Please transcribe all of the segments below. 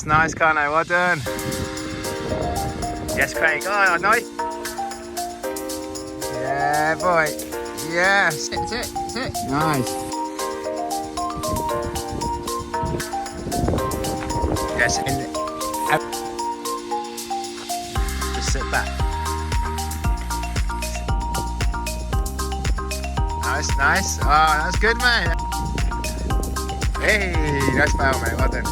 That's nice, Carno. Well done. Yes, Craig. Oh, nice. Yeah, boy. Yes. Sit. Nice. Yes. Just sit back. Nice. Oh, that's good, mate. Hey, nice foul, mate. Well done.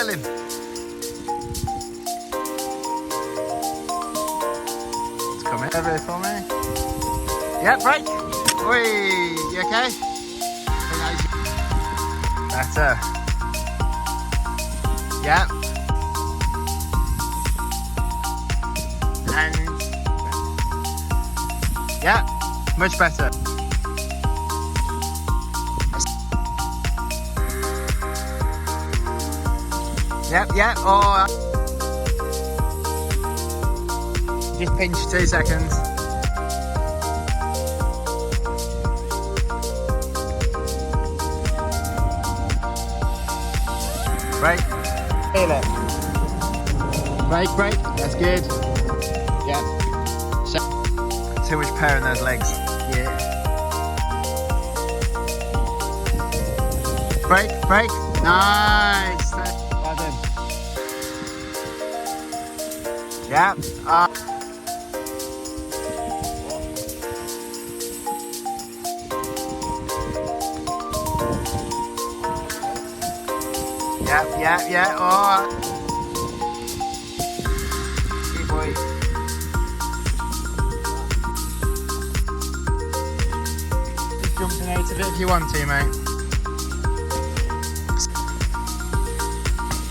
Him. It's coming over for me. Yep, break. Oi, you okay? Better. Yep. And yep, much better. Yep, or just pinch 2 seconds. Break. Feel it. Break. That's good. Yeah. So, too much power in those legs. Yeah. Break. Nice. Yep. Yeah. Oh. Hey, boy. Just jump in out of it if you want to, mate.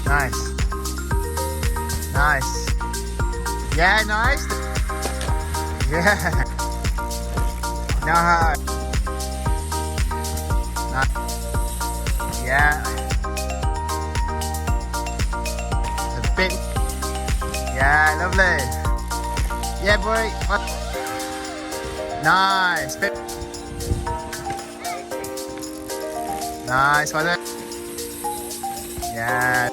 Nice. Yeah, nice. Yeah. No. Yeah. A bit. Yeah, lovely. Yeah, boy. Nice. Bit. Nice. Well done. Yeah.